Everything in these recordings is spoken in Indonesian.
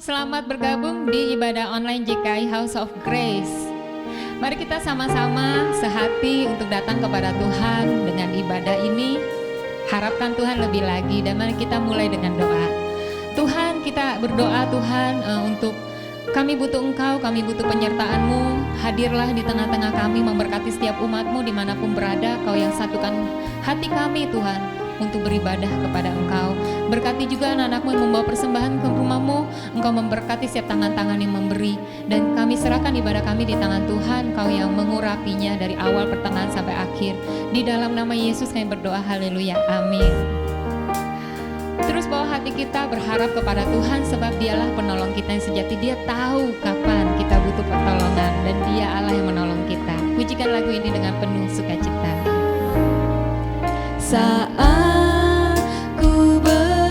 selamat bergabung di ibadah online JKI House of Grace. Mari kita sama-sama sehati untuk datang kepada Tuhan dengan ibadah ini. Harapkan Tuhan lebih lagi dan mari kita mulai dengan doa. Tuhan, kita berdoa Tuhan untuk kami butuh Engkau, kami butuh penyertaan-Mu. Hadirlah di tengah-tengah kami, memberkati setiap umat-Mu dimanapun berada. Kau yang satukan hati kami Tuhan untuk beribadah kepada Engkau. Berkati juga anak-anak-Mu yang membawa persembahan ke rumah-Mu. Engkau memberkati setiap tangan-tangan yang memberi. Dan kami serahkan ibadah kami di tangan Tuhan. Engkau yang mengurapinya dari awal, pertengahan, sampai akhir. Di dalam nama Yesus kami berdoa, haleluya, amin. Terus bawa hati kita berharap kepada Tuhan, sebab Dialah penolong kita yang sejati. Dia tahu kapan kita butuh pertolongan dan Dia Allah yang menolong kita. Pujikan lagu ini dengan penuh sukacita. Saat ku berjalan,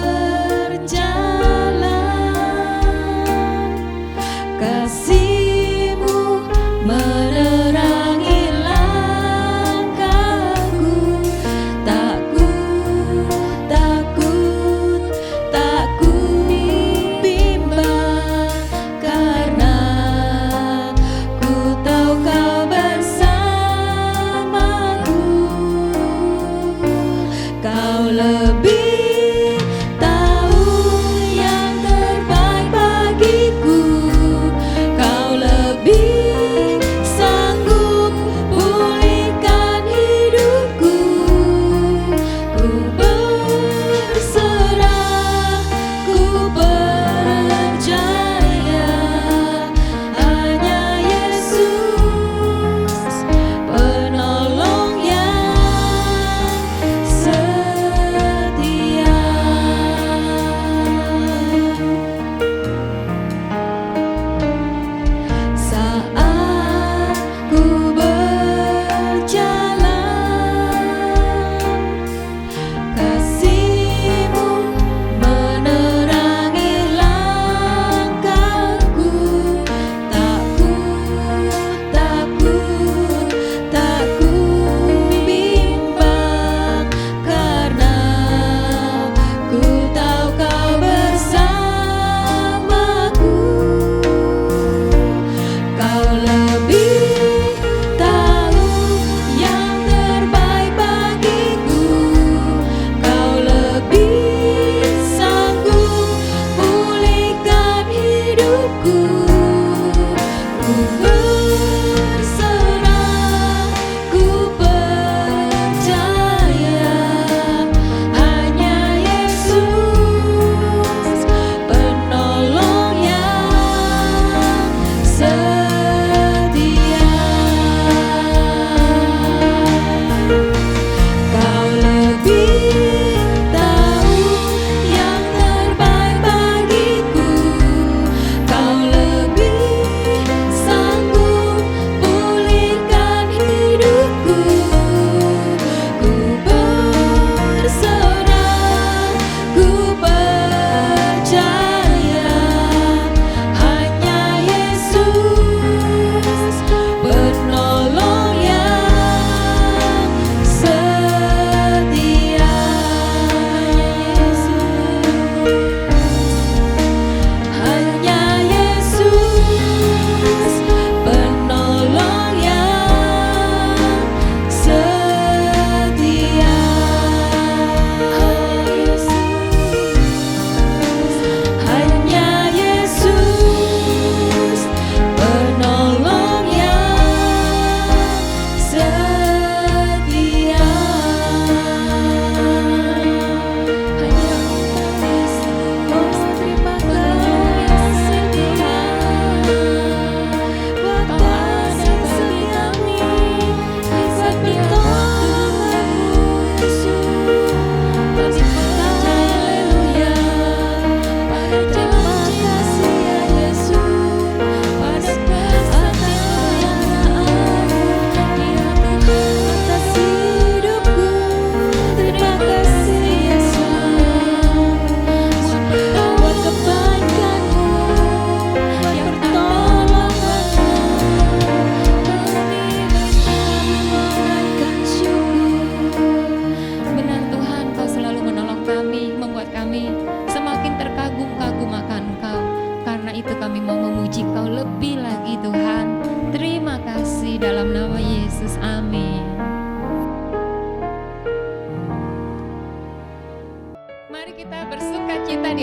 kasih-Mu menerangi langkahku. Tak ku bimbang, karena ku tahu Kau bersamaku. Kau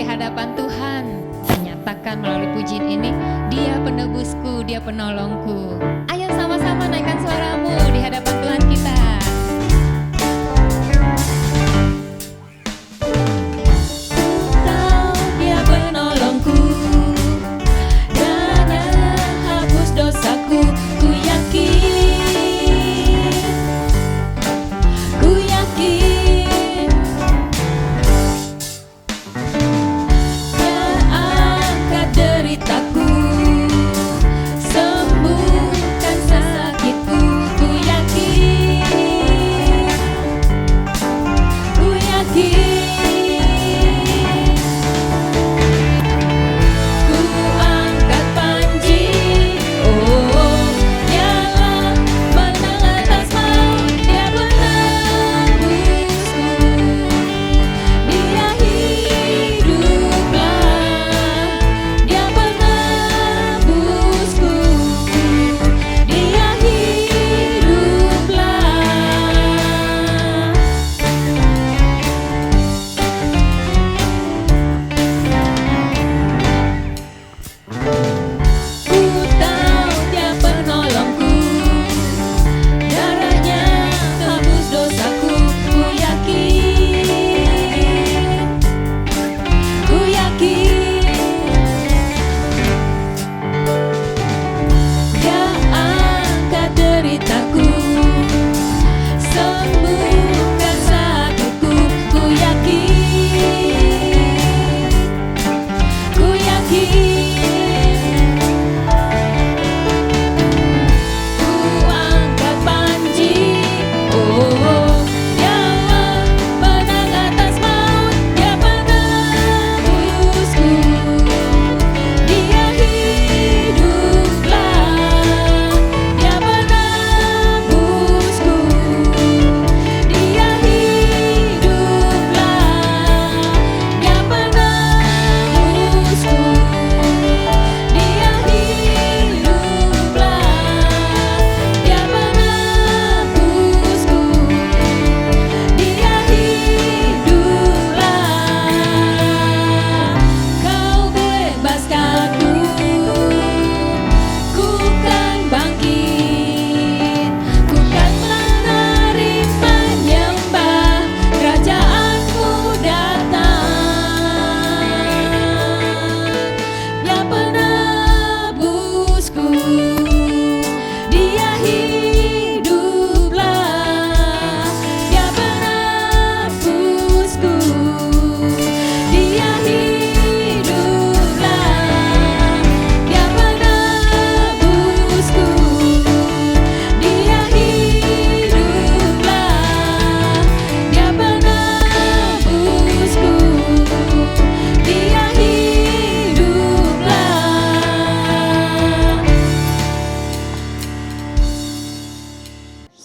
di hadapan Tuhan, menyatakan melalui pujian ini, Dia penebusku, Dia penolongku. Ayo sama-sama naikkan suaramu di hadapan Tuhan kita.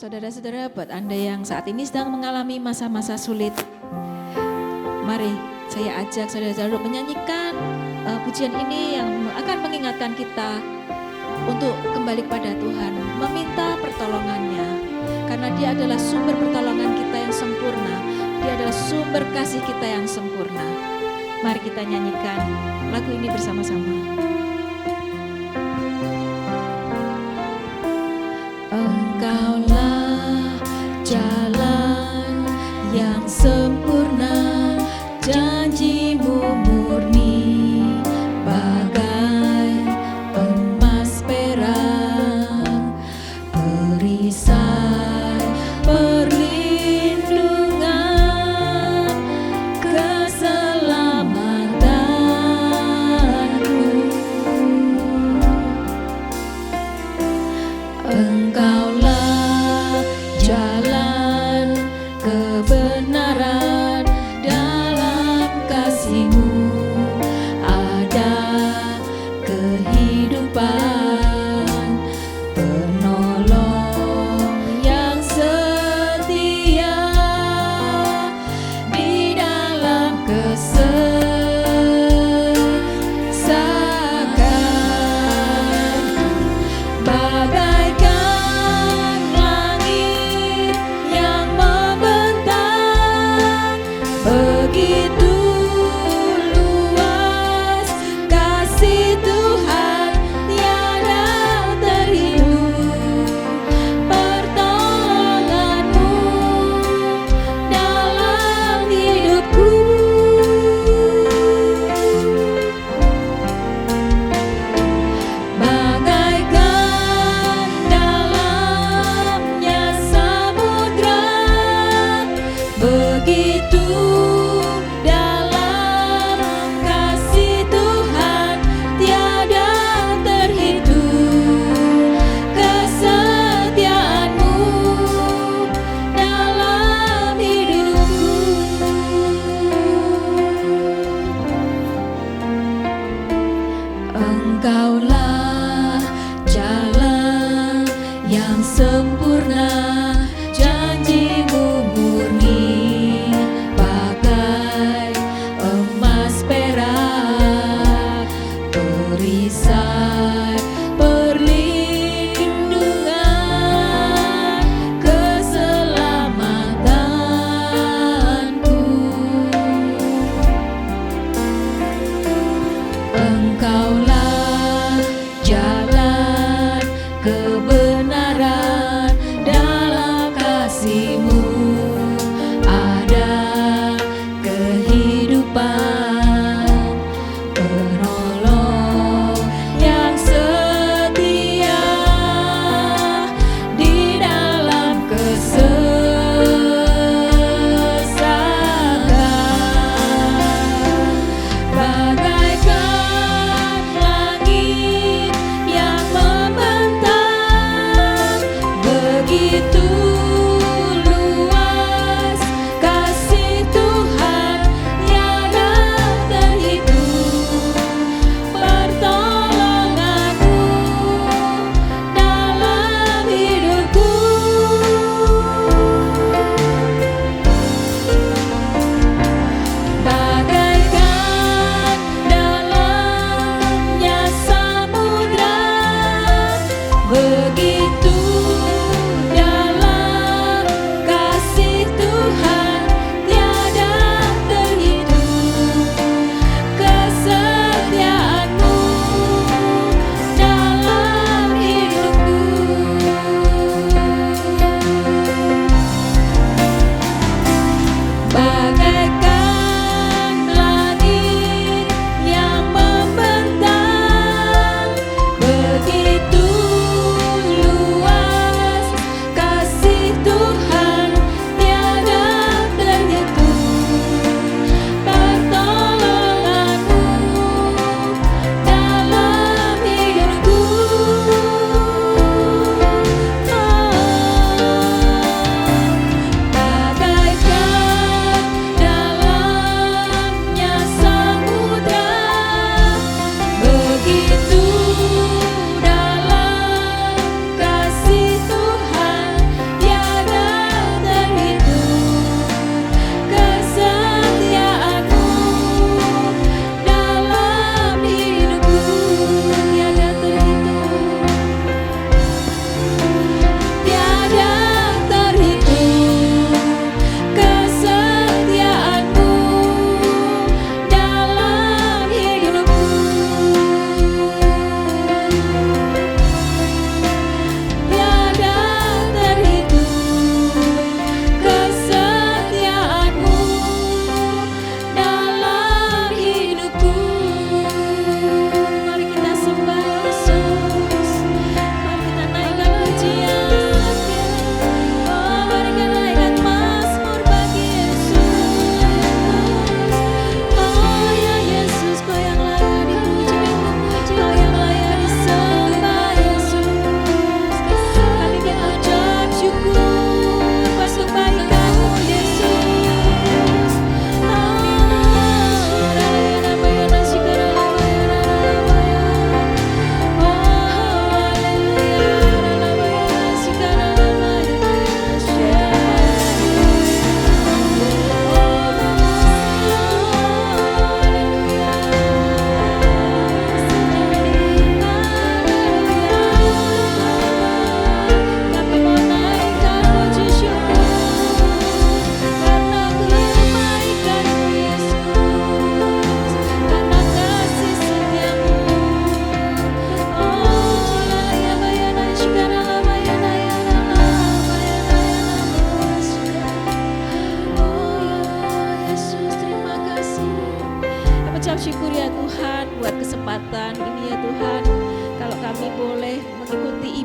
Saudara-saudara, buat Anda yang saat ini sedang mengalami masa-masa sulit, mari saya ajak saudara-saudara untuk menyanyikan pujian ini yang akan mengingatkan kita untuk kembali kepada Tuhan, meminta pertolongannya, karena Dia adalah sumber pertolongan kita yang sempurna, Dia adalah sumber kasih kita yang sempurna. Mari kita nyanyikan lagu ini bersama-sama. Engkaulah jalan yang sempurna, janji-Mu murni bagai emas perak, perisai perlindungan, keselamatanku. Engkaulah jalan kebenaran, dalam kasih-Mu ada kehidupan, penolong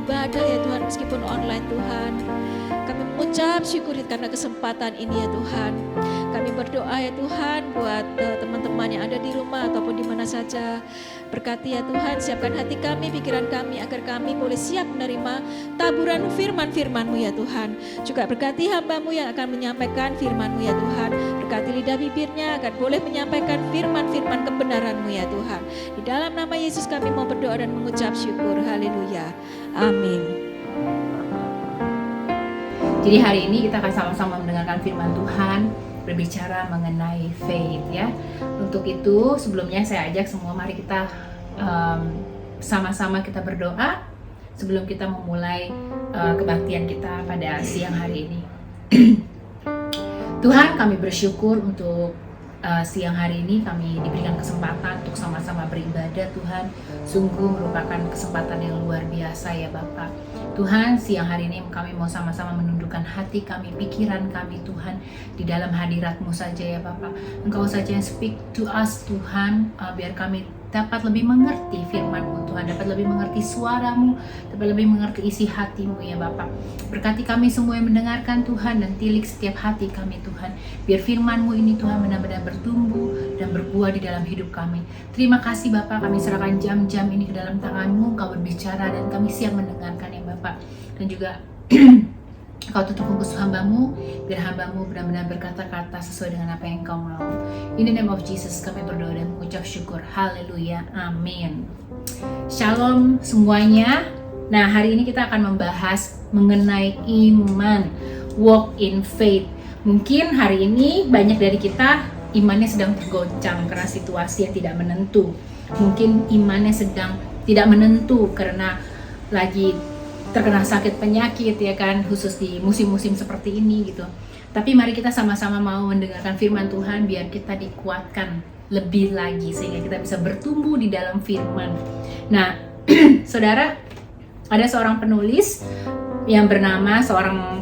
beribadah ya Tuhan, meskipun online Tuhan. Kami mengucap syukur karena kesempatan ini ya Tuhan. Kami berdoa ya Tuhan buat teman-teman yang ada di rumah ataupun di mana saja. Berkati ya Tuhan, siapkan hati kami, pikiran kami agar kami boleh siap menerima taburan firman-firman-Mu ya Tuhan. Juga berkati hamba-Mu yang akan menyampaikan firman-Mu ya Tuhan. Berkati lidah bibirnya agar boleh menyampaikan firman-firman kebenaran-Mu ya Tuhan. Di dalam nama Yesus kami mau berdoa dan mengucap syukur. Haleluya. Amin. Jadi hari ini kita akan sama-sama mendengarkan firman Tuhan berbicara mengenai faith ya. Untuk itu sebelumnya saya ajak semua mari kita sama-sama kita berdoa sebelum kita memulai kebaktian kita pada siang hari ini. Tuhan, kami bersyukur untuk siang hari ini kami diberikan kesempatan untuk sama-sama beribadah Tuhan. Sungguh merupakan kesempatan yang luar biasa ya Bapak. Tuhan, siang hari ini kami mau sama-sama menundukkan hati kami, pikiran kami Tuhan di dalam hadirat-Mu saja ya Bapak. Engkau saja yang speak to us Tuhan, biar kami dapat lebih mengerti firman-Mu Tuhan, dapat lebih mengerti suara-Mu, dapat lebih mengerti isi hati-Mu ya Bapak. Berkati kami semua yang mendengarkan Tuhan dan tilik setiap hati kami Tuhan. Biar firman-Mu ini Tuhan benar-benar bertumbuh dan berbuah di dalam hidup kami. Terima kasih Bapak, kami serahkan jam-jam ini ke dalam tangan-Mu, Engkau berbicara dan kami siap mendengarkan ya Bapak. Dan juga Kau tutup bungkus hamba-Mu, biar hamba-Mu benar-benar berkata-kata sesuai dengan apa yang Kau mau. In the name of Jesus kami berdoa dan mengucap syukur. Haleluya, amin. Shalom semuanya. Nah, hari ini kita akan membahas mengenai iman, walk in faith. Mungkin hari ini banyak dari kita imannya sedang tergoncang karena situasi yang tidak menentu. Mungkin imannya sedang tidak menentu karena lagi terkena sakit penyakit ya kan, khusus di musim-musim seperti ini gitu. Tapi mari kita sama-sama mau mendengarkan firman Tuhan biar kita dikuatkan lebih lagi sehingga kita bisa bertumbuh di dalam firman. Nah, saudara, ada seorang penulis yang bernama seorang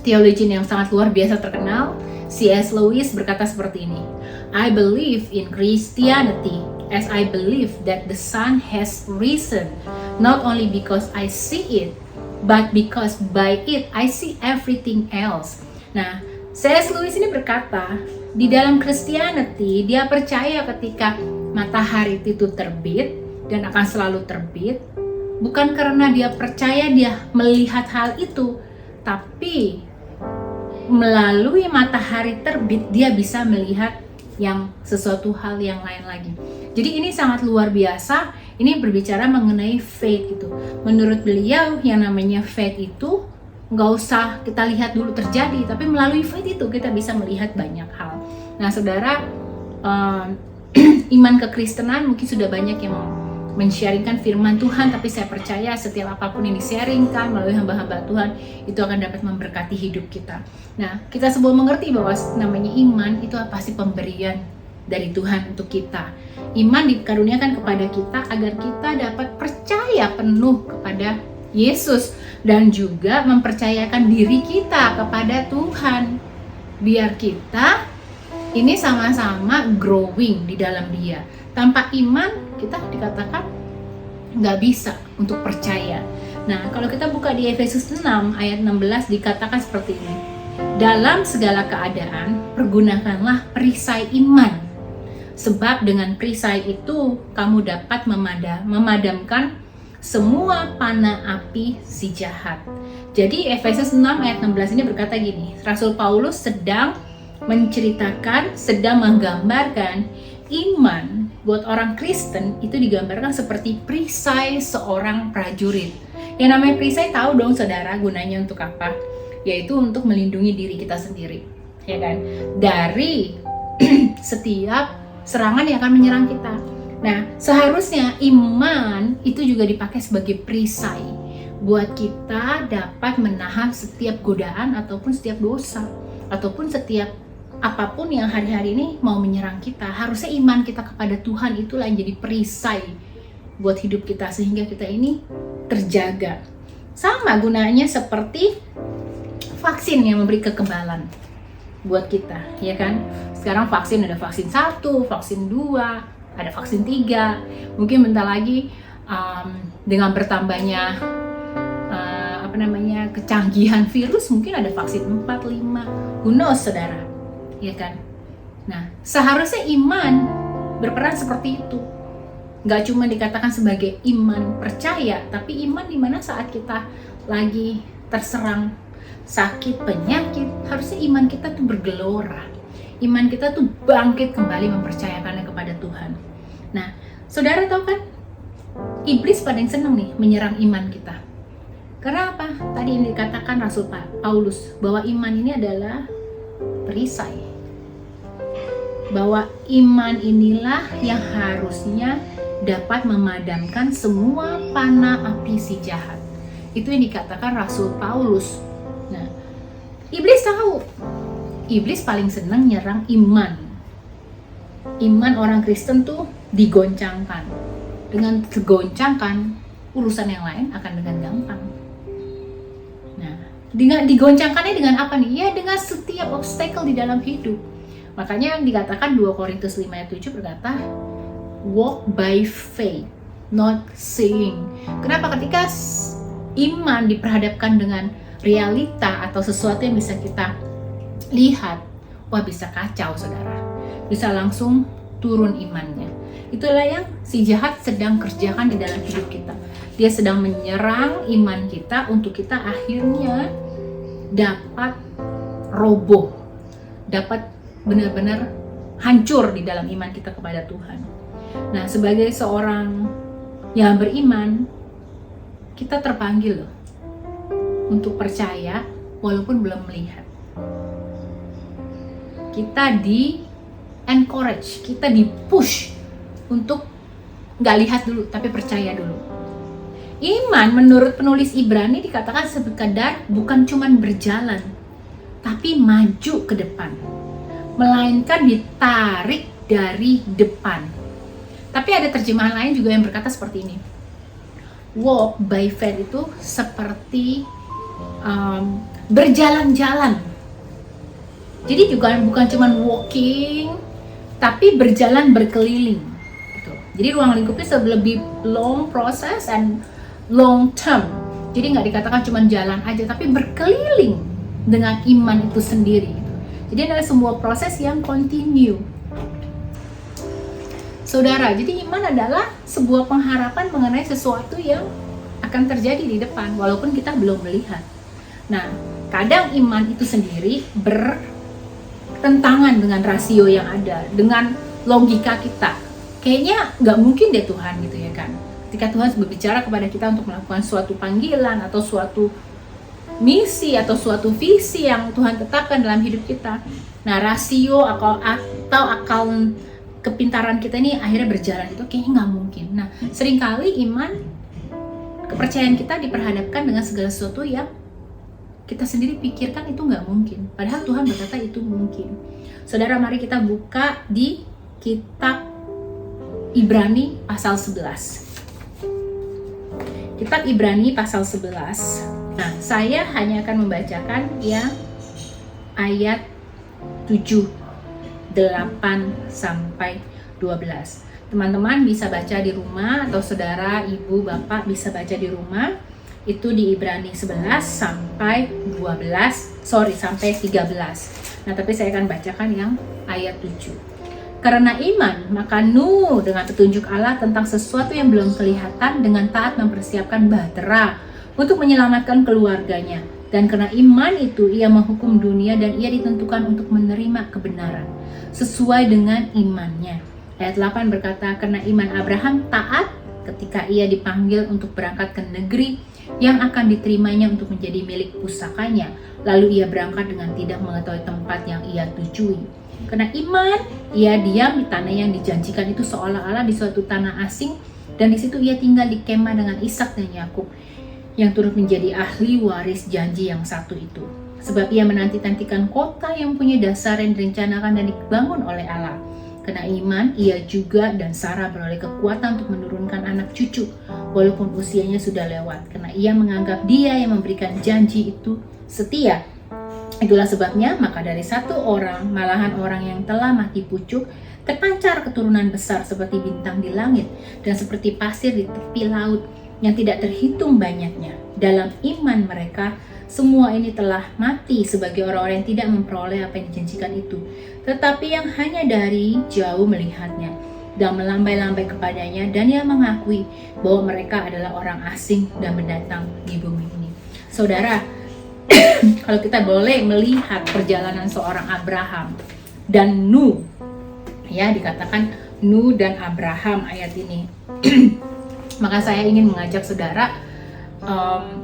theologian yang sangat luar biasa terkenal, C.S. Lewis berkata seperti ini. I believe in Christianity as I believe that the sun has risen, not only because I see it, but because by it I see everything else. Nah, C.S. Lewis ini berkata, di dalam Christianity dia percaya ketika matahari itu terbit dan akan selalu terbit, bukan karena dia percaya dia melihat hal itu, tapi melalui matahari terbit dia bisa melihat yang sesuatu hal yang lain lagi. Jadi ini sangat luar biasa. Ini berbicara mengenai faith itu. Menurut beliau yang namanya faith itu nggak usah kita lihat dulu terjadi, tapi melalui faith itu kita bisa melihat banyak hal. Nah, saudara, iman kekristenan mungkin sudah banyak yang men-sharingkan firman Tuhan, tapi saya percaya setiap apapun yang di-sharingkan melalui hamba-hamba Tuhan itu akan dapat memberkati hidup kita. Nah, kita semua mengerti bahwa namanya iman itu pasti pemberian dari Tuhan untuk kita. Iman dikaruniakan kepada kita agar kita dapat percaya penuh kepada Yesus dan juga mempercayakan diri kita kepada Tuhan. Biar kita ini sama-sama growing di dalam Dia. Tanpa iman kita dikatakan nggak bisa untuk percaya. Nah, kalau kita buka di Efesus 6 ayat 16 dikatakan seperti ini. Dalam segala keadaan pergunakanlah perisai iman. Sebab dengan perisai itu kamu dapat memadamkan semua panah api si jahat. Jadi Efesus 6 ayat 16 ini berkata gini. Rasul Paulus sedang menceritakan, sedang menggambarkan iman buat orang Kristen itu digambarkan seperti perisai seorang prajurit. Yang namanya perisai tahu dong saudara gunanya untuk apa? Yaitu untuk melindungi diri kita sendiri, ya kan? Dari setiap serangan yang akan menyerang kita. Nah, seharusnya iman itu juga dipakai sebagai perisai buat kita dapat menahan setiap godaan ataupun setiap dosa ataupun setiap apapun yang hari-hari ini mau menyerang kita. Harusnya iman kita kepada Tuhan itulah yang jadi perisai buat hidup kita sehingga kita ini terjaga. Sama gunanya seperti vaksin yang memberi kekebalan buat kita, ya kan? Sekarang vaksin ada vaksin 1, vaksin 2, ada vaksin 3. Mungkin bentar lagi dengan bertambahnya kecanggihan virus, mungkin ada vaksin 4, 5, who knows, saudara, ya kan? Nah, seharusnya iman berperan seperti itu. Gak cuma dikatakan sebagai iman percaya, tapi iman dimana saat kita lagi terserang sakit, penyakit, harusnya iman kita tuh bergelora. Iman kita tuh bangkit kembali mempercayakannya kepada Tuhan. Nah, saudara tahu kan, iblis paling senang nih menyerang iman kita. Karena apa? Tadi ini dikatakan Rasul Paulus bahwa iman ini adalah perisai. Bahwa iman inilah yang harusnya dapat memadamkan semua panah api si jahat. Itu yang dikatakan Rasul Paulus. Nah, iblis tahu. Iblis paling senang nyerang iman. Iman orang Kristen tuh digoncangkan. Dengan digoncangkan, urusan yang lain akan dengan gampang. Nah, dengan digoncangkannya dengan apa nih? Ya, dengan setiap obstacle di dalam hidup. Makanya yang dikatakan 2 Korintus 5 ayat 7 berkata, walk by faith, not seeing. Kenapa? Ketika iman diperhadapkan dengan realita atau sesuatu yang bisa kita lihat, wah bisa kacau, saudara. Bisa langsung turun imannya. Itulah yang si jahat sedang kerjakan di dalam hidup kita. Dia sedang menyerang iman kita untuk kita akhirnya dapat roboh, dapat benar-benar hancur di dalam iman kita kepada Tuhan. Nah, sebagai seorang yang beriman, kita terpanggil loh untuk percaya walaupun belum melihat. Kita di encourage, kita di push untuk nggak lihat dulu, tapi percaya dulu. Iman menurut penulis Ibrani dikatakan sekadar bukan cuman berjalan, tapi maju ke depan, melainkan ditarik dari depan. Tapi ada terjemahan lain juga yang berkata seperti ini. Walk by faith itu seperti berjalan-jalan. Jadi juga bukan cuma walking, tapi berjalan berkeliling. Gitu. Jadi ruang lingkupnya lebih long process and long term. Jadi nggak dikatakan cuma jalan aja, tapi berkeliling dengan iman itu sendiri. Jadi adalah sebuah proses yang continue. Saudara, jadi iman adalah sebuah pengharapan mengenai sesuatu yang akan terjadi di depan, walaupun kita belum melihat. Nah, kadang iman itu sendiri bertentangan dengan rasio yang ada, dengan logika kita. Kayaknya nggak mungkin deh Tuhan gitu ya kan. Ketika Tuhan berbicara kepada kita untuk melakukan suatu panggilan atau suatu misi atau suatu visi yang Tuhan tetapkan dalam hidup kita. Nah, rasio atau akal kepintaran kita ini akhirnya berjalan, itu kayaknya nggak mungkin. Nah, seringkali iman, kepercayaan kita diperhadapkan dengan segala sesuatu yang kita sendiri pikirkan itu nggak mungkin. Padahal Tuhan berkata itu mungkin. Saudara, mari kita buka di kitab Ibrani pasal 11. Kitab Ibrani pasal 11. Nah, saya hanya akan membacakan yang ayat 7, 8 sampai 12. Teman-teman bisa baca di rumah, atau saudara, ibu, bapak bisa baca di rumah. Itu di Ibrani 11 sampai 13. Nah, tapi saya akan bacakan yang ayat 7. Karena iman, maka Nuh dengan petunjuk Allah tentang sesuatu yang belum kelihatan dengan taat mempersiapkan bahtera untuk menyelamatkan keluarganya. Dan karena iman itu ia menghukum dunia dan ia ditentukan untuk menerima kebenaran sesuai dengan imannya. Ayat 8 berkata, karena iman Abraham taat ketika ia dipanggil untuk berangkat ke negeri yang akan diterimanya untuk menjadi milik pusakanya. Lalu ia berangkat dengan tidak mengetahui tempat yang ia tujui. Karena iman, ia diam di tanah yang dijanjikan itu seolah-olah di suatu tanah asing, dan di situ ia tinggal di kemah dengan Ishak dan Yakub yang turut menjadi ahli waris janji yang satu itu. Sebab ia menanti-nantikan kota yang punya dasar yang direncanakan dan dibangun oleh Allah. Karena iman, ia juga dan Sarah beroleh kekuatan untuk menurunkan anak cucu, walaupun usianya sudah lewat. Karena ia menganggap dia yang memberikan janji itu setia. Itulah sebabnya maka dari satu orang, malahan orang yang telah mati pucuk, terpancar keturunan besar seperti bintang di langit dan seperti pasir di tepi laut yang tidak terhitung banyaknya. Dalam iman mereka, semua ini telah mati sebagai orang-orang yang tidak memperoleh apa yang dijanjikan itu, tetapi yang hanya dari jauh melihatnya dan melambai-lambai kepadanya, dan yang mengakui bahwa mereka adalah orang asing dan pendatang di bumi ini. Saudara, kalau kita boleh melihat perjalanan seorang Abraham dan Nuh, ya dikatakan Nuh dan Abraham ayat ini, maka saya ingin mengajak saudara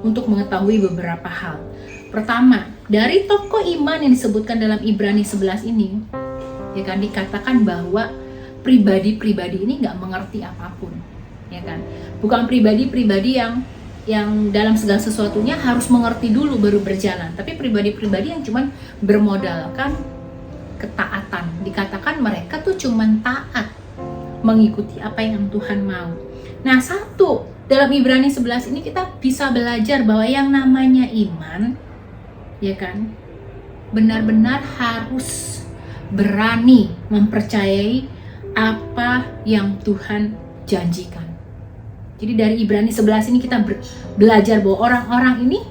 untuk mengetahui beberapa hal. Pertama, dari tokoh iman yang disebutkan dalam Ibrani 11 ini, ya kan, dikatakan bahwa pribadi-pribadi ini nggak mengerti apapun, ya kan, bukan pribadi-pribadi yang dalam segala sesuatunya harus mengerti dulu baru berjalan, tapi pribadi-pribadi yang cuman bermodalkan ketaatan. Dikatakan mereka tuh cuman taat mengikuti apa yang Tuhan mau. Nah, satu, dalam Ibrani 11 ini kita bisa belajar bahwa yang namanya iman, ya kan, benar-benar harus berani mempercayai apa yang Tuhan janjikan. Jadi dari Ibrani 11 ini kita belajar bahwa orang-orang ini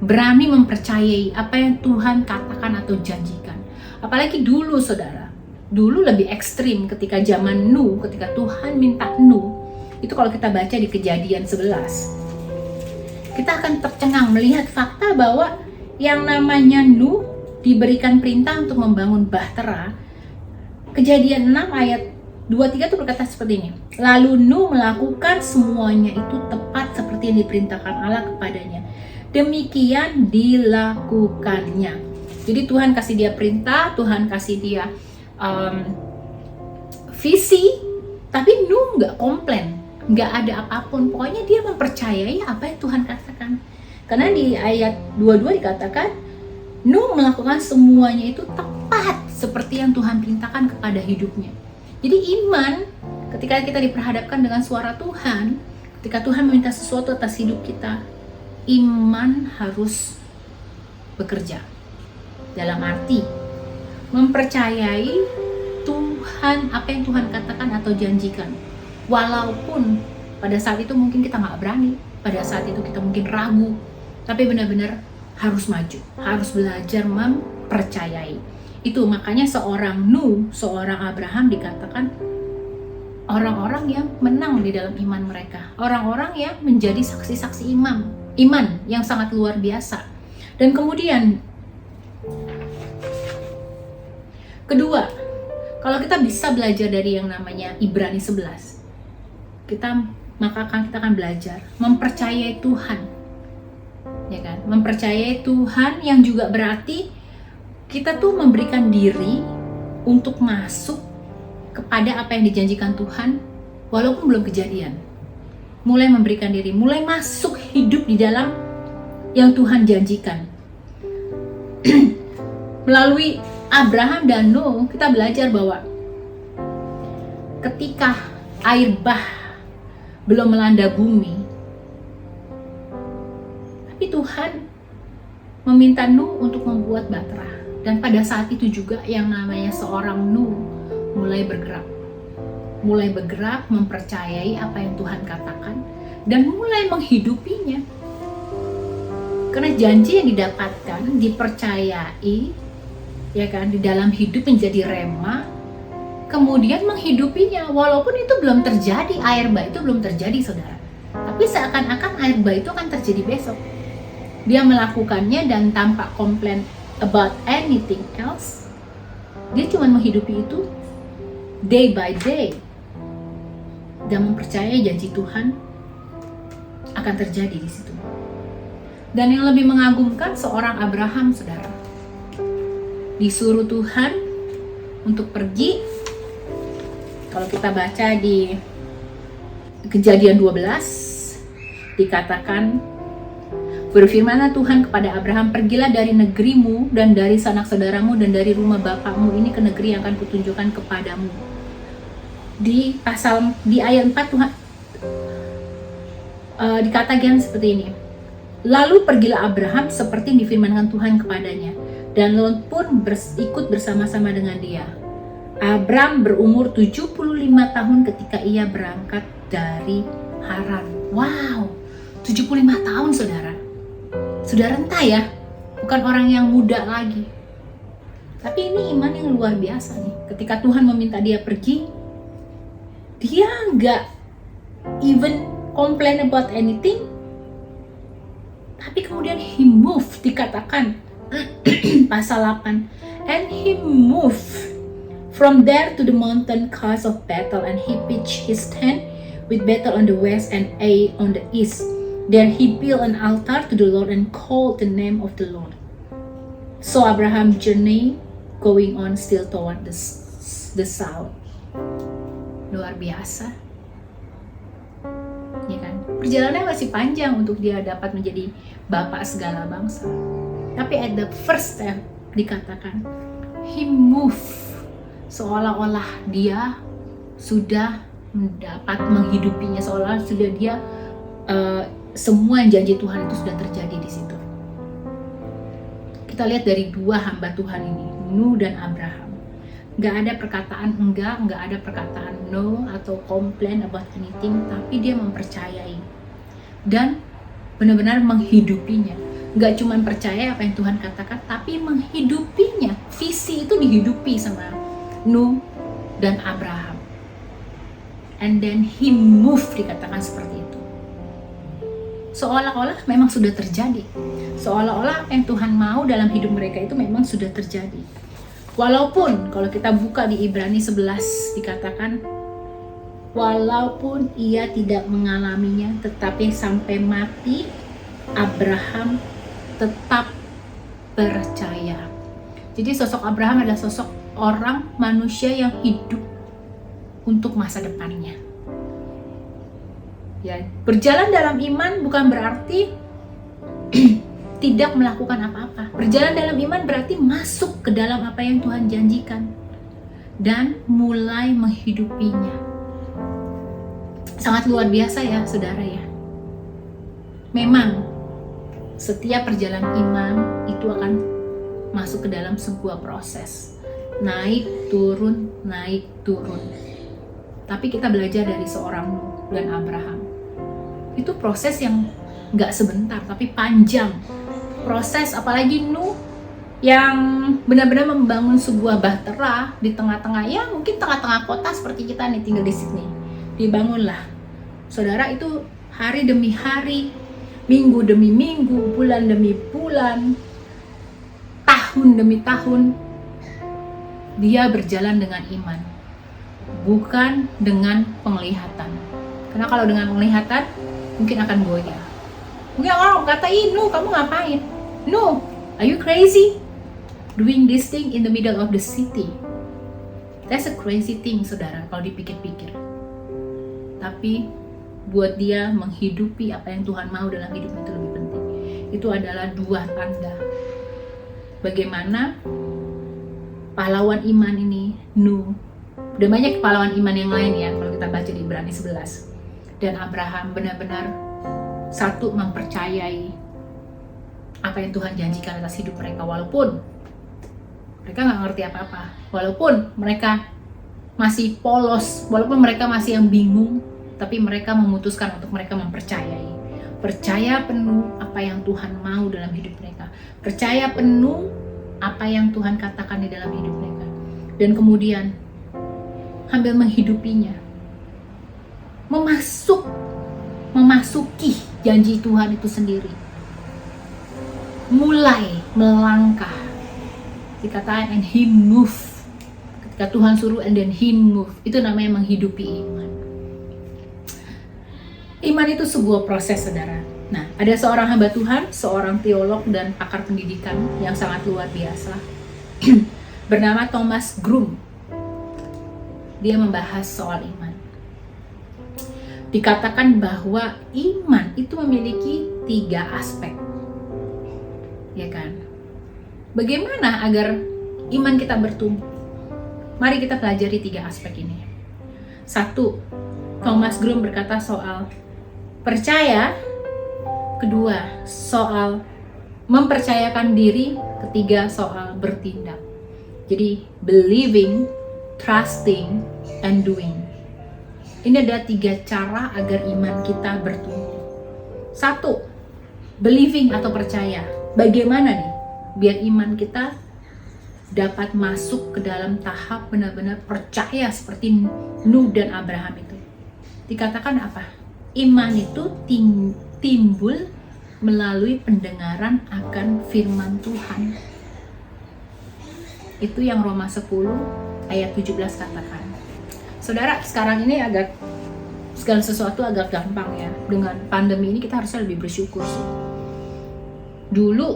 berani mempercayai apa yang Tuhan katakan atau janjikan. Apalagi dulu saudara, dulu lebih ekstrim ketika zaman Nuh, ketika Tuhan minta Nuh. Itu kalau kita baca di Kejadian 11, kita akan tercengang melihat fakta bahwa yang namanya Nuh diberikan perintah untuk membangun bahtera. Kejadian 6 ayat 2-3 itu berkata seperti ini. Lalu Nuh melakukan semuanya itu tepat seperti yang diperintahkan Allah kepadanya. Demikian dilakukannya. Jadi Tuhan kasih dia perintah, Tuhan kasih dia visi, tapi Nuh nggak komplain, nggak ada apapun. Pokoknya dia mempercayai apa yang Tuhan katakan. Karena di ayat 22 dikatakan Nuh melakukan semuanya itu tepat seperti yang Tuhan perintahkan kepada hidupnya. Jadi iman, ketika kita diperhadapkan dengan suara Tuhan, ketika Tuhan meminta sesuatu atas hidup kita, iman harus bekerja. Dalam arti mempercayai Tuhan, apa yang Tuhan katakan atau janjikan. Walaupun pada saat itu mungkin kita nggak berani, pada saat itu kita mungkin ragu, tapi benar-benar harus maju, harus belajar mempercayai. Itu makanya seorang Nuh, seorang Abraham dikatakan orang-orang yang menang di dalam iman mereka, orang-orang yang menjadi saksi-saksi iman yang sangat luar biasa. Dan kemudian kedua, kalau kita bisa belajar dari yang namanya Ibrani 11, maka kita akan belajar mempercayai Tuhan, ya kan? Mempercayai Tuhan yang juga berarti kita tuh memberikan diri untuk masuk kepada apa yang dijanjikan Tuhan walaupun belum kejadian. Mulai memberikan diri, mulai masuk hidup di dalam yang Tuhan janjikan. Melalui Abraham dan Nuh, kita belajar bahwa ketika air bah belum melanda bumi, tapi Tuhan meminta Nuh untuk membuat bahtera. Dan pada saat itu juga yang namanya seorang Nuh mulai bergerak mempercayai apa yang Tuhan katakan dan mulai menghidupinya. Karena janji yang didapatkan, dipercayai, ya kan, di dalam hidup menjadi rema, kemudian menghidupinya walaupun itu belum terjadi, air bah itu belum terjadi saudara. Tapi seakan-akan air bah itu akan terjadi besok. Dia melakukannya dan tanpa komplain about anything else. Dia cuma menghidupi itu day by day dan mempercayai janji Tuhan akan terjadi di situ. Dan yang lebih mengagumkan seorang Abraham, saudara, disuruh Tuhan untuk pergi. Kalau kita baca di Kejadian 12 dikatakan, berfirmanlah Tuhan kepada Abraham, pergilah dari negerimu dan dari sanak saudaramu dan dari rumah bapakmu ini ke negeri yang akan kutunjukkan kepadamu. Di ayat 4 Tuhan dikatakan seperti ini. Lalu pergilah Abraham seperti yang difirmankan Tuhan kepadanya. dan Lot pun ikut bersama-sama dengan dia. Abram berumur 75 tahun ketika ia berangkat dari Haran. Wow, 75 tahun saudara. Sudah renta ya, bukan orang yang muda lagi. Tapi ini iman yang luar biasa nih. Ketika Tuhan meminta dia pergi, dia nggak even complain about anything. Tapi kemudian he moved, dikatakan pasal 8. And he moved from there to the mountain cause of Bethel, and he pitched his tent with Bethel on the west and Ai on the east. There he built an altar to the Lord and called the name of the Lord. So Abraham journeyed, going on still toward the south. Luar biasa, ya kan? Perjalanannya masih panjang untuk dia dapat menjadi bapak segala bangsa. Tapi at the first step dikatakan he moved, seolah-olah dia sudah mendapat menghidupinya, seolah sudah dia semua janji Tuhan itu sudah terjadi di situ. Kita lihat dari dua hamba Tuhan ini, Nuh dan Abraham. Nggak ada perkataan nggak ada perkataan no atau complain about anything, tapi dia mempercayai dan benar-benar menghidupinya. Nggak cuma percaya apa yang Tuhan katakan, tapi menghidupinya. Visi itu dihidupi sama Nuh dan Abraham. And then he moved, dikatakan seperti itu. Seolah-olah memang sudah terjadi. Seolah-olah apa yang Tuhan mau dalam hidup mereka itu memang sudah terjadi. Walaupun kalau kita buka di Ibrani 11 dikatakan, walaupun ia tidak mengalaminya, tetapi sampai mati Abraham tetap percaya. Jadi sosok Abraham adalah sosok orang manusia yang hidup untuk masa depannya. Ya, berjalan dalam iman bukan berarti tidak melakukan apa-apa. Berjalan dalam iman berarti masuk ke dalam apa yang Tuhan janjikan dan mulai menghidupinya. Sangat luar biasa ya, saudara ya. Memang setiap perjalanan iman itu akan masuk ke dalam sebuah proses. Naik, turun, naik, turun. Tapi kita belajar dari seorang Nuh dan Abraham. Itu proses yang nggak sebentar, tapi panjang. Proses, apalagi Nuh yang benar-benar membangun sebuah bahtera di tengah-tengah, ya mungkin tengah-tengah kota seperti kita nih tinggal di Sydney. Dibangunlah. Saudara, itu hari demi hari, minggu demi minggu, bulan demi bulan, tahun demi tahun, dia berjalan dengan iman, bukan dengan penglihatan. Karena kalau dengan penglihatan, mungkin akan goyah. Mungkin orang berkata, Nuh, kamu ngapain? Nuh, are you crazy? Doing this thing in the middle of the city. That's a crazy thing, saudara, kalau dipikir-pikir. Tapi buat dia menghidupi apa yang Tuhan mau dalam hidup itu lebih penting. Itu adalah dua tanda bagaimana pahlawan iman ini, Nuh, udah banyak pahlawan iman yang lain ya kalau kita baca di Ibrani 11. Dan Abraham benar-benar satu mempercayai apa yang Tuhan janjikan atas hidup mereka, walaupun mereka nggak ngerti apa-apa, walaupun mereka masih polos, walaupun mereka masih yang bingung, tapi mereka memutuskan untuk mereka mempercayai. Percaya penuh apa yang Tuhan mau dalam hidup mereka. Percaya penuh apa yang Tuhan katakan di dalam hidup mereka. Dan kemudian ambil menghidupinya. Memasuki janji Tuhan itu sendiri. Mulai melangkah. Dikatakan and he moved. Ketika Tuhan suruh and then he moved. Itu namanya menghidupi iman. Iman itu sebuah proses, saudara. Nah, ada seorang hamba Tuhan, seorang teolog dan pakar pendidikan yang sangat luar biasa, bernama Thomas Groom. Dia membahas soal iman. Dikatakan bahwa iman itu memiliki 3 aspek. Ya kan? Bagaimana agar iman kita bertumbuh? Mari kita pelajari 3 aspek ini. 1. Thomas Groom berkata soal percaya. 2, soal mempercayakan diri, ketiga soal bertindak. Jadi believing, trusting, and doing. Ini ada 3 cara agar iman kita bertumbuh. 1, believing atau percaya. Bagaimana nih biar iman kita dapat masuk ke dalam tahap benar-benar percaya seperti Nuh dan Abraham itu? Dikatakan apa? Iman itu timbul melalui pendengaran akan firman Tuhan. Itu yang Roma 10 ayat 17 katakan. Saudara, sekarang ini segala sesuatu agak gampang ya. Dengan pandemi ini kita harusnya lebih bersyukur sih. Dulu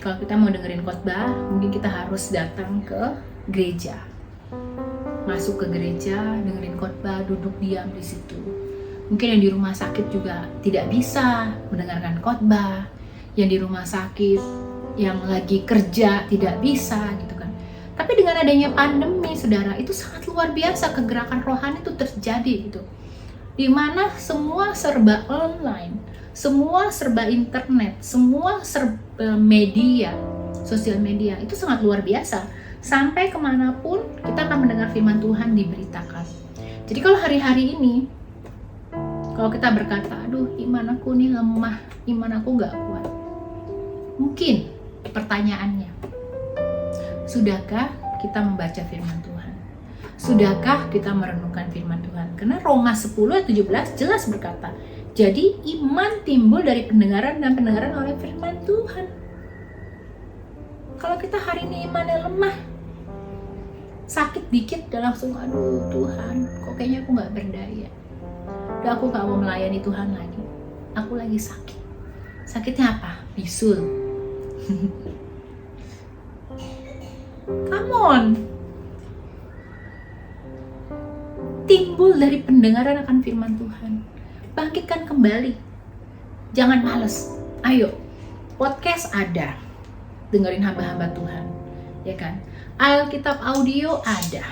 kalau kita mau dengerin khotbah, mungkin kita harus datang ke gereja. Masuk ke gereja, dengerin khotbah, duduk diam di situ. Mungkin yang di rumah sakit juga tidak bisa mendengarkan khotbah. Yang di rumah sakit, yang lagi kerja tidak bisa gitu kan. Tapi dengan adanya pandemi, saudara, itu sangat luar biasa kegerakan rohani itu terjadi gitu. Di mana semua serba online, semua serba internet, semua serba media, sosial media, itu sangat luar biasa. Sampai kemanapun kita akan mendengar firman Tuhan diberitakan. Jadi kalau hari-hari ini, kalau kita berkata, aduh iman aku nih lemah, iman aku gak kuat. Mungkin pertanyaannya, sudahkah kita membaca firman Tuhan? Sudahkah kita merenungkan firman Tuhan? Karena Roma 10 ayat 17 jelas berkata, jadi iman timbul dari pendengaran dan pendengaran oleh firman Tuhan. Kalau kita hari ini imannya lemah, sakit dikit udah langsung, aduh Tuhan, kok kayaknya aku gak berdaya. Udah aku gak mau melayani Tuhan lagi. Aku lagi sakit. Sakitnya apa? Bisul. Come on. Timbul dari pendengaran akan firman Tuhan. Bangkitkan kembali. Jangan males. Ayo. Podcast ada. Dengerin hamba-hamba Tuhan. Ya kan? Alkitab audio ada.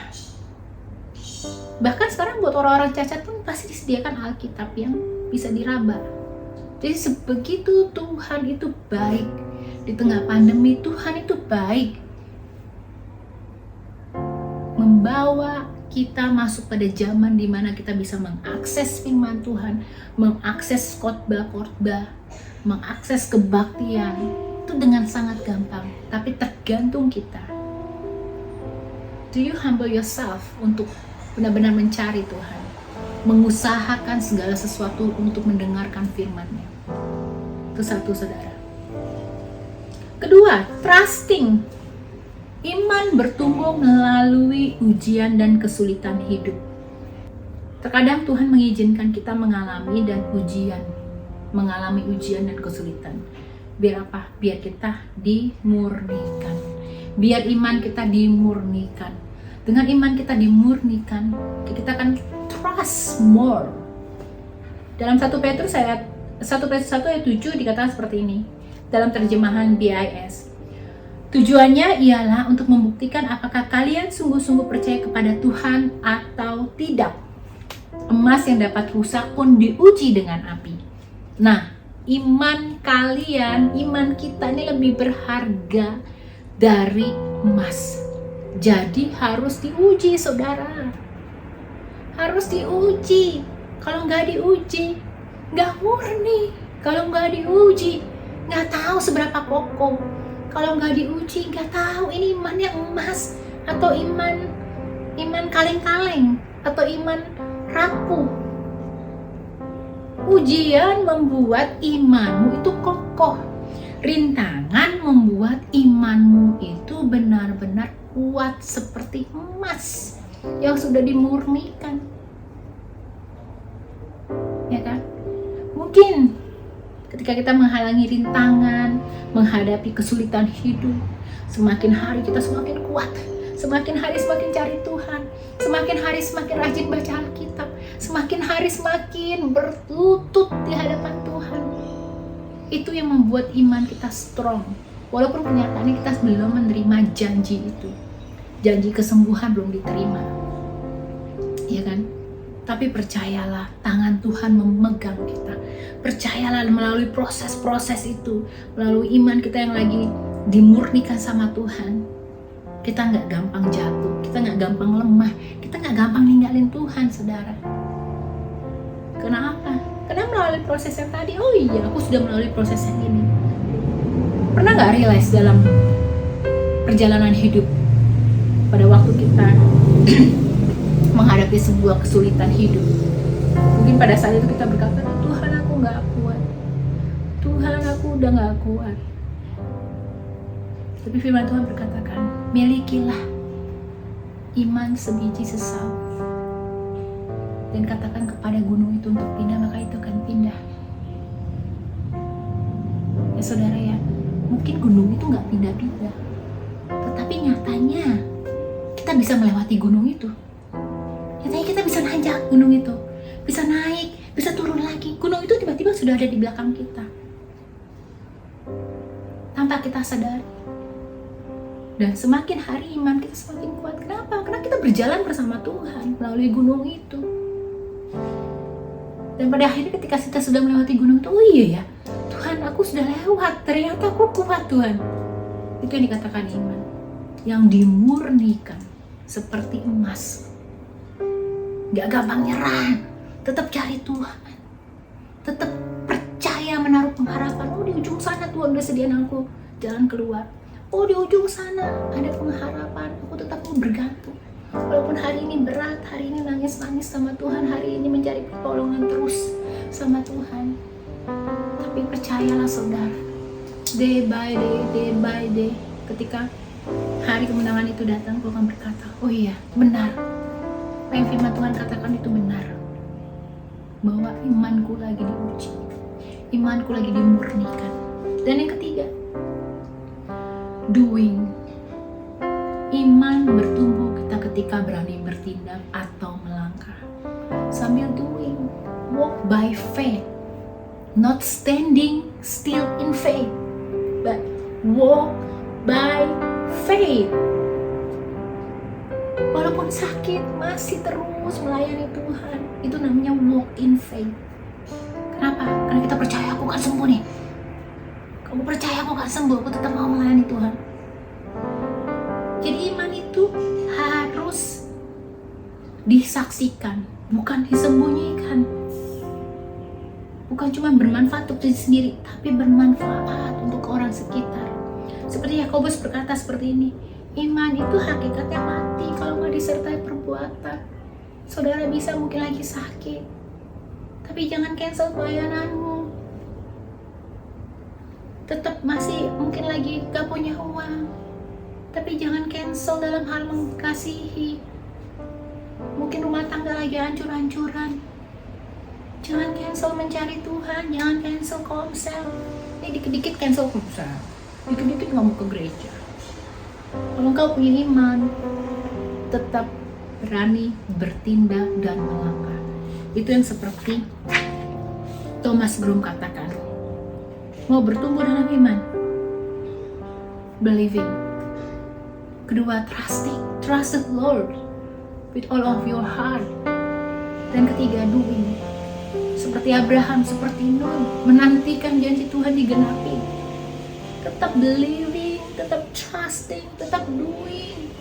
Bahkan sekarang buat orang-orang cacat pun pasti disediakan Alkitab yang bisa diraba. Jadi sebegitu Tuhan itu baik. Di tengah pandemi Tuhan itu baik. Membawa kita masuk pada zaman di mana kita bisa mengakses firman Tuhan, mengakses khotbah-khotbah, mengakses kebaktian. Itu dengan sangat gampang. Tapi tergantung kita. Do you humble yourself untuk benar-benar mencari Tuhan, mengusahakan segala sesuatu untuk mendengarkan firman-Nya? Itu satu, saudara. Kedua, trusting. Iman bertumbuh melalui ujian dan kesulitan hidup. Terkadang Tuhan mengizinkan kita mengalami ujian dan kesulitan. Biar apa? Biar kita dimurnikan. Biar iman kita dimurnikan. Dengan iman kita dimurnikan, kita akan trust more. Dalam 1 Petrus 1 ayat 7 dikatakan seperti ini. Dalam terjemahan BIS. Tujuannya ialah untuk membuktikan apakah kalian sungguh-sungguh percaya kepada Tuhan atau tidak. Emas yang dapat rusak pun diuji dengan api. Nah, iman kalian, iman kita ini lebih berharga dari emas. Jadi harus diuji, saudara. Harus diuji. Kalau nggak diuji, nggak murni. Kalau nggak diuji, nggak tahu seberapa kokoh. Kalau nggak diuji, nggak tahu ini imannya emas atau iman kaleng-kaleng atau iman rapuh. Ujian membuat imanmu itu kokoh. Rintangan membuat imanmu itu benar-benar kuat seperti emas yang sudah dimurnikan. Ya kan? Mungkin ketika kita menghalangi rintangan, menghadapi kesulitan hidup, semakin hari kita semakin kuat, semakin hari semakin cari Tuhan, semakin hari semakin rajin baca Alkitab, semakin hari semakin berlutut di hadapan Tuhan. Itu yang membuat iman kita strong. Walaupun kenyataannya kita belum menerima janji itu. Janji kesembuhan belum diterima. Ya kan? Tapi percayalah, tangan Tuhan memegang kita. Percayalah melalui proses-proses itu, melalui iman kita yang lagi dimurnikan sama Tuhan, kita nggak gampang jatuh, kita nggak gampang lemah, kita nggak gampang ninggalin Tuhan, saudara. Kenapa? Karena melalui proses yang tadi, oh iya aku sudah melalui proses yang ini. Pernah nggak realize dalam perjalanan hidup pada waktu kita menghadapi sebuah kesulitan hidup, mungkin pada saat itu kita berkata, Tuhan aku nggak kuat, Tuhan aku udah nggak kuat. Tapi firman Tuhan berkatakan, milikilah iman sebiji sesal dan katakan kepada gunung itu untuk pindah, maka itu akan pindah. Ya saudara ya, mungkin gunung itu nggak pindah-pindah, tetapi nyatanya kita bisa melewati gunung itu. Nyatanya kita bisa nanjak gunung itu, bisa naik, bisa turun lagi. Gunung itu tiba-tiba sudah ada di belakang kita tanpa kita sadari. Dan semakin hari iman kita semakin kuat. Kenapa? Karena kita berjalan bersama Tuhan melalui gunung itu. Dan pada akhirnya ketika kita sudah melewati gunung itu, oh iya ya, Tuhan aku sudah lewat, ternyata aku kuat Tuhan. Itu yang dikatakan iman, yang dimurnikan seperti emas. Gak gampang nyerah, tetap cari Tuhan, tetap percaya menaruh pengharapan. Oh di ujung sana Tuhan udah sediain aku jalan keluar. Oh di ujung sana ada pengharapan, aku tetap mau bergantung. Walaupun hari ini berat, hari ini nangis-nangis sama Tuhan, hari ini mencari pertolongan terus sama Tuhan. Tapi percayalah saudara, day by day, ketika hari kemenangan itu datang, kau akan berkata, oh iya benar, apa yang firman Tuhan katakan itu benar, bahwa imanku lagi diuji, imanku lagi dimurnikan. Dan yang ketiga, doing. Iman bertumbuh kita ketika berani bertindak atau melangkah sambil doing. Walk by faith, not standing still in faith, but walk by faith. Walaupun sakit masih terus melayani Tuhan, itu namanya walk in faith. Kenapa? Karena kita percaya aku akan sembuh nih. Kamu percaya aku akan sembuh, aku tetap mau melayani Tuhan. Jadi iman itu harus disaksikan, bukan disembunyikan. Bukan cuma bermanfaat untuk diri sendiri, tapi bermanfaat untuk orang sekitar. Seperti Yakobus berkata seperti ini, iman itu hakikatnya mati kalau nggak disertai perbuatan. Saudara bisa mungkin lagi sakit, tapi jangan cancel pelayananmu. Tetap masih mungkin lagi gak punya uang, tapi jangan cancel dalam hal mengasihi. Mungkin rumah tangga lagi hancur-hancuran, jangan cancel mencari Tuhan, jangan cancel komsel. Ini dikit-dikit cancel komsel, dikit-dikit gak mau ke gereja. Kalau engkau punya iman, tetap berani bertindak dan melangkah. Itu yang seperti Thomas Broom katakan, mau bertumbuh dalam iman, believing. Kedua, trust the Lord with all of your heart. Dan ketiga, doing. Seperti Abraham, seperti Nuh, menantikan janji Tuhan digenapi. Tetap believing, tetap trusting, tetap doing.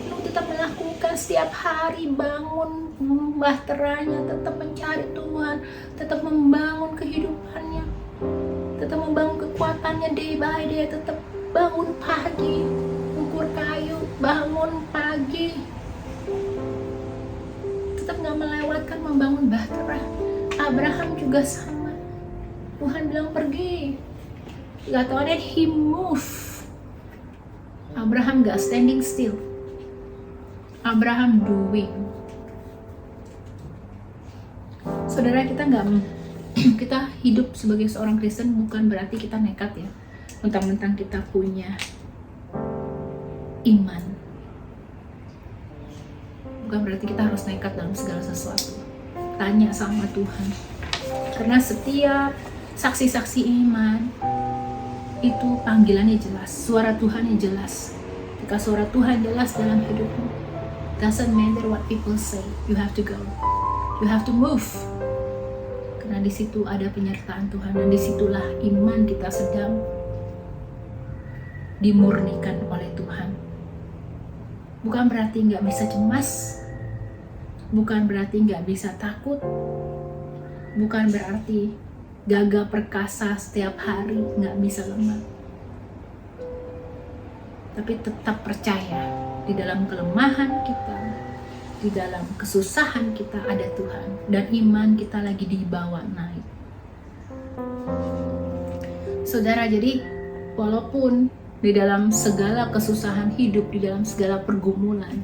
Nuh tetap melakukan setiap hari, bangun bahteranya, tetap mencari Tuhan, tetap membangun kehidupannya, tetap membangun kekuatannya day by day, tetap bangun pagi, ukur kayu, bangun pagi, tetap gak melewatkan membangun bahtera. Abraham juga sama, Tuhan bilang pergi, gak tahu ada, he move. Abraham gak standing still, Abraham doing. Saudara, kita hidup sebagai seorang Kristen bukan berarti kita nekat ya, mentang-mentang kita punya iman, bukan berarti kita harus nekat dalam segala sesuatu. Tanya sama Tuhan, karena setiap saksi-saksi iman itu panggilannya jelas, suara Tuhannya jelas. Jika suara Tuhan jelas dalam hidupmu, doesn't matter what people say, you have to go, you have to move. Karena di situ ada penyertaan Tuhan, dan disitulah iman kita sedang dimurnikan oleh Tuhan. Bukan berarti nggak bisa cemas, bukan berarti nggak bisa takut, bukan berarti gagah perkasa setiap hari, nggak bisa lemah. Tapi tetap percaya di dalam kelemahan kita, di dalam kesusahan kita ada Tuhan, dan iman kita lagi dibawa naik. Saudara, jadi walaupun di dalam segala kesusahan hidup, di dalam segala pergumulan,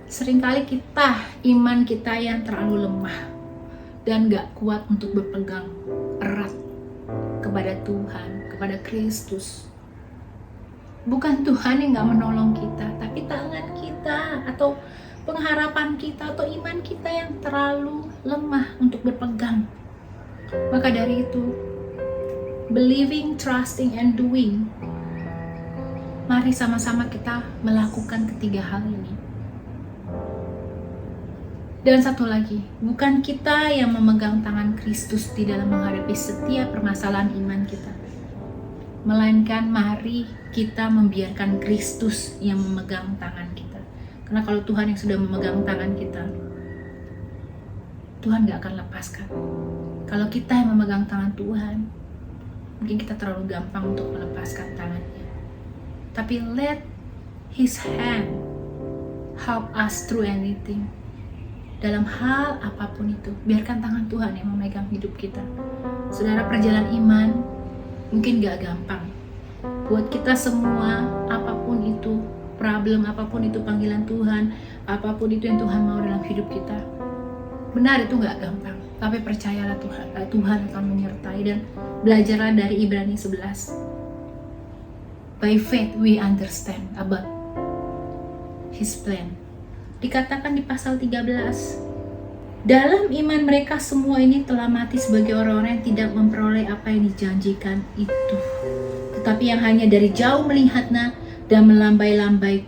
seringkali iman kita yang terlalu lemah dan gak kuat untuk berpegang erat kepada Tuhan, kepada Kristus. Bukan Tuhan yang gak menolong kita, tapi tangan kita atau pengharapan kita atau iman kita yang terlalu lemah untuk berpegang. Maka dari itu, believing, trusting, and doing, mari sama-sama kita melakukan ketiga hal ini. Dan satu lagi, bukan kita yang memegang tangan Kristus di dalam menghadapi setiap permasalahan iman kita, melainkan mari kita membiarkan Kristus yang memegang tangan kita. Karena kalau Tuhan yang sudah memegang tangan kita, Tuhan gak akan lepaskan. Kalau kita yang memegang tangan Tuhan, mungkin kita terlalu gampang untuk melepaskan tangannya. Tapi let His hand help us through anything. Dalam hal apapun itu, biarkan tangan Tuhan yang memegang hidup kita. Saudara, perjalanan iman mungkin gak gampang. Buat kita semua, apapun itu problem, apapun itu panggilan Tuhan, apapun itu yang Tuhan mau dalam hidup kita, benar itu gak gampang. Tapi percayalah Tuhan akan menyertai. Dan belajarlah dari Ibrani 11. By faith we understand about His plan. Dikatakan di pasal 13, dalam iman mereka semua ini telah mati sebagai orang-orang yang tidak memperoleh apa yang dijanjikan itu, tetapi yang hanya dari jauh melihatnya dan melambai-lambai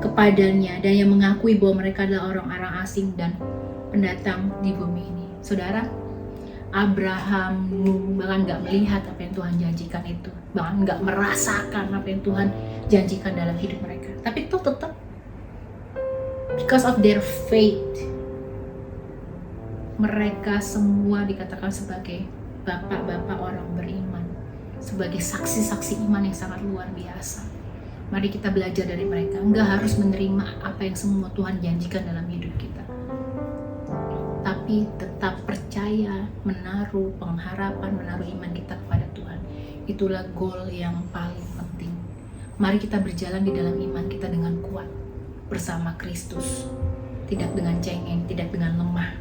kepadanya, dan yang mengakui bahwa mereka adalah orang-orang asing dan pendatang di bumi ini. Saudara, Abraham bahkan gak melihat apa yang Tuhan janjikan itu, bahkan gak merasakan apa yang Tuhan janjikan dalam hidup mereka, tapi itu tetap because of their faith, mereka semua dikatakan sebagai bapak-bapak orang beriman, sebagai saksi-saksi iman yang sangat luar biasa. Mari kita belajar dari mereka. Enggak harus menerima apa yang semua Tuhan janjikan dalam hidup kita, tapi tetap percaya, menaruh pengharapan, menaruh iman kita kepada Tuhan. Itulah goal yang paling penting. Mari kita berjalan di dalam iman kita dengan kuat bersama Kristus, tidak dengan cengeng, tidak dengan lemah,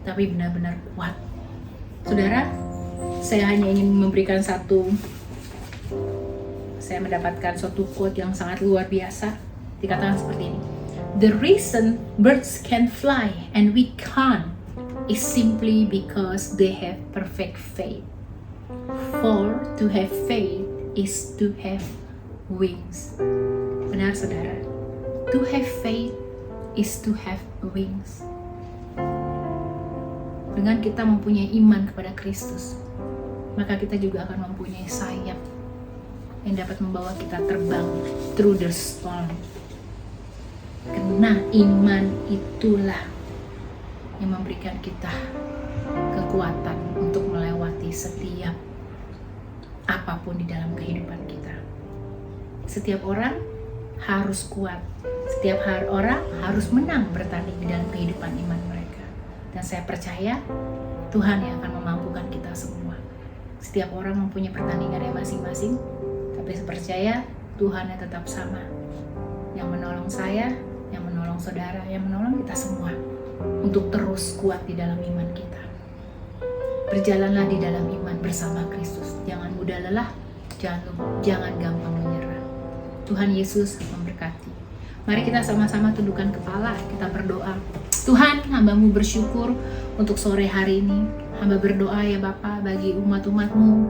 tapi benar-benar kuat. Saudara, saya hanya ingin memberikan saya mendapatkan suatu quote yang sangat luar biasa. Dikatakan seperti ini: the reason birds can fly and we can't is simply because they have perfect faith. For to have faith is to have wings. Benar, saudara. To have faith is to have wings. Dengan kita mempunyai iman kepada Kristus, maka kita juga akan mempunyai sayap yang dapat membawa kita terbang through the storm. Karena iman itulah yang memberikan kita kekuatan untuk melewati setiap apapun di dalam kehidupan kita. Setiap orang harus kuat. Setiap orang harus menang bertanding di dalam kehidupan iman mereka. Dan saya percaya Tuhan yang akan memampukan kita semua. Setiap orang mempunyai pertandingannya masing-masing, tapi saya percaya Tuhan yang tetap sama, yang menolong saya, yang menolong saudara, yang menolong kita semua untuk terus kuat di dalam iman kita. Berjalanlah di dalam iman bersama Kristus. Jangan mudah lelah, jangan gampang menyerah. Tuhan Yesus memberkati. Mari kita sama-sama tundukkan kepala, kita berdoa. Tuhan, hamba-Mu bersyukur untuk sore hari ini. Hamba berdoa ya Bapa bagi umat-umat-Mu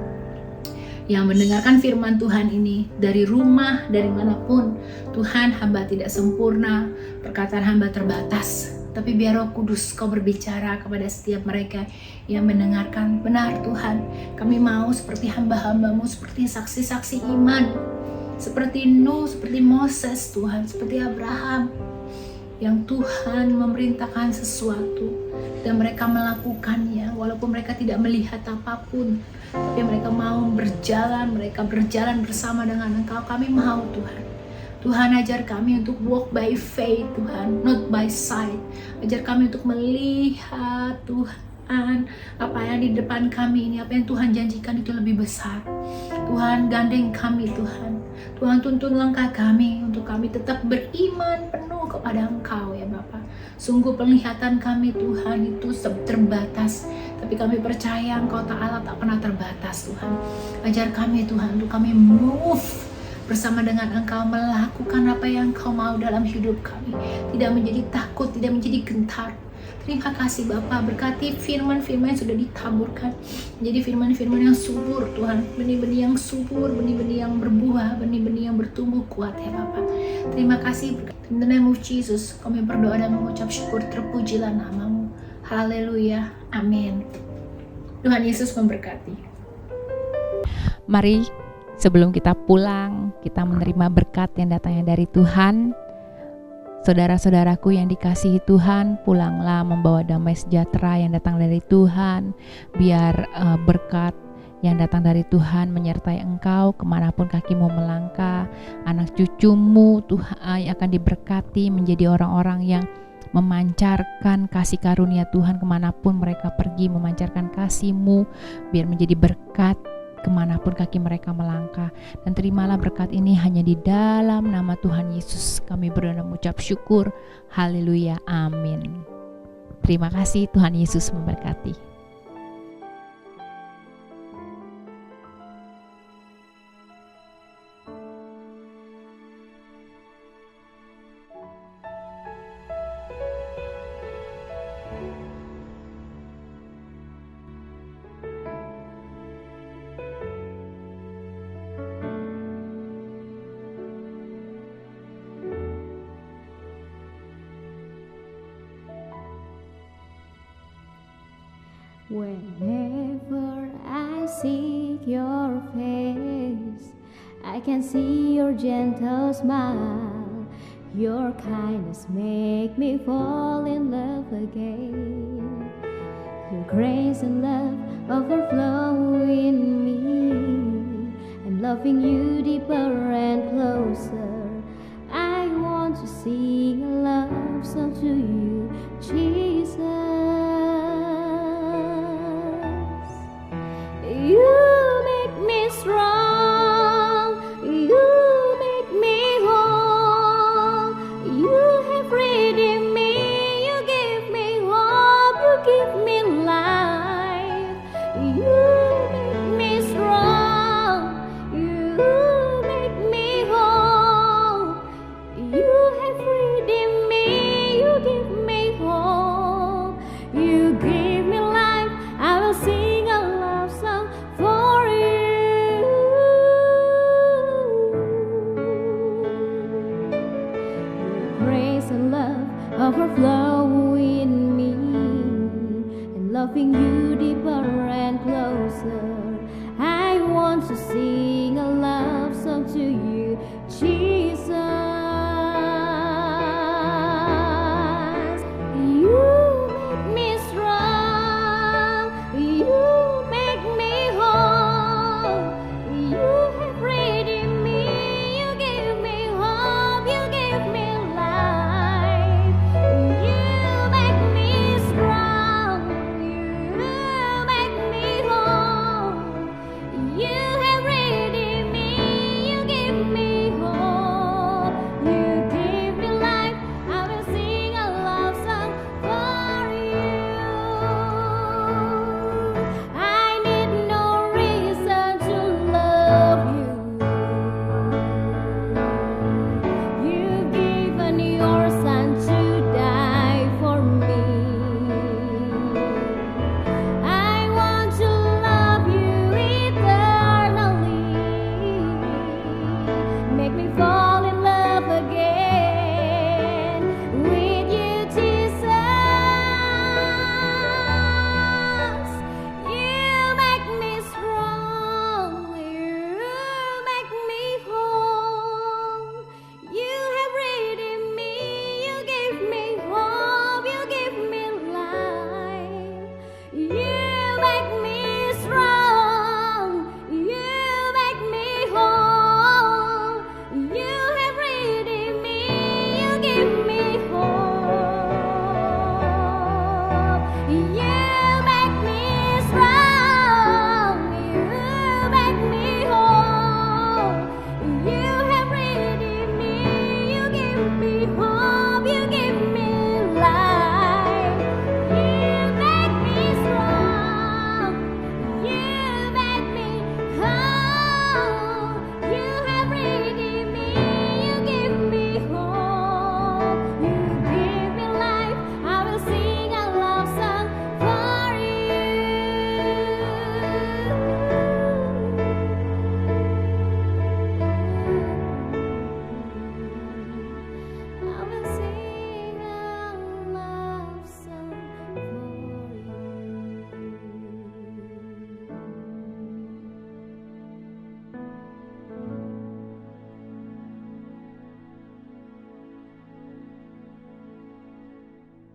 yang mendengarkan firman Tuhan ini dari rumah, dari manapun. Tuhan, hamba tidak sempurna, perkataan hamba terbatas. tapi biar Roh Kudus Kau berbicara kepada setiap mereka yang mendengarkan. Benar Tuhan, kami mau seperti hamba-hamba-Mu, seperti saksi-saksi iman, seperti Nuh, seperti Moses Tuhan, seperti Abraham, yang Tuhan memerintahkan sesuatu dan mereka melakukannya walaupun mereka tidak melihat apapun, tapi mereka mau mereka berjalan bersama dengan Engkau. Kami mau Tuhan. Tuhan, ajar kami untuk walk by faith Tuhan, not by sight. Ajar kami untuk melihat Tuhan, apa yang di depan kami ini, apa yang Tuhan janjikan itu lebih besar. Tuhan, gandeng kami Tuhan. Tuhan, tuntun langkah kami untuk kami tetap beriman penuh kepada Engkau ya Bapa. Sungguh penglihatan kami Tuhan itu terbatas, tapi kami percaya Engkau Ta'ala tak pernah terbatas Tuhan. Ajar kami Tuhan untuk kami move bersama dengan Engkau, melakukan apa yang Engkau mau dalam hidup kami, tidak menjadi takut, tidak menjadi gentar. Terima kasih Bapa, berkati firman-firman yang sudah ditaburkan menjadi firman-firman yang subur Tuhan, benih-benih yang subur, benih-benih yang berbuah, benih-benih yang bertumbuh kuat ya Bapa. Terima kasih, in the name of Jesus kami berdoa dan mengucap syukur, terpujilah nama-Mu. Haleluya, amin. Tuhan Yesus memberkati. Mari sebelum kita pulang, kita menerima berkat yang datangnya dari Tuhan. Saudara-saudaraku yang dikasihi Tuhan, pulanglah membawa damai sejahtera yang datang dari Tuhan. Biar berkat yang datang dari Tuhan menyertai engkau kemanapun kakimu melangkah. Anak cucumu Tuhan akan diberkati menjadi orang-orang yang memancarkan kasih karunia Tuhan kemanapun mereka pergi, memancarkan kasih-Mu biar menjadi berkat kemanapun kaki mereka melangkah. Dan terimalah berkat ini hanya di dalam nama Tuhan Yesus kami berdoa dan mengucap syukur. Haleluya, amin. Terima kasih, Tuhan Yesus memberkati. Whenever I seek your face, I can see your gentle smile. Your kindness make me fall in love again. Your grace and love overflow in me. I'm loving you deeper and closer. I want to sing a love song to you, Jesus. You make me strong, you make me whole. You have redeemed me, you give me hope, you give me life. You make me strong, you make me whole. You have redeemed me, you give me hope, you give me life. I will sing a love song for you. Your grace and love overflow in me, and loving you deeper and closer. I want to sing a love song to you, Jesus.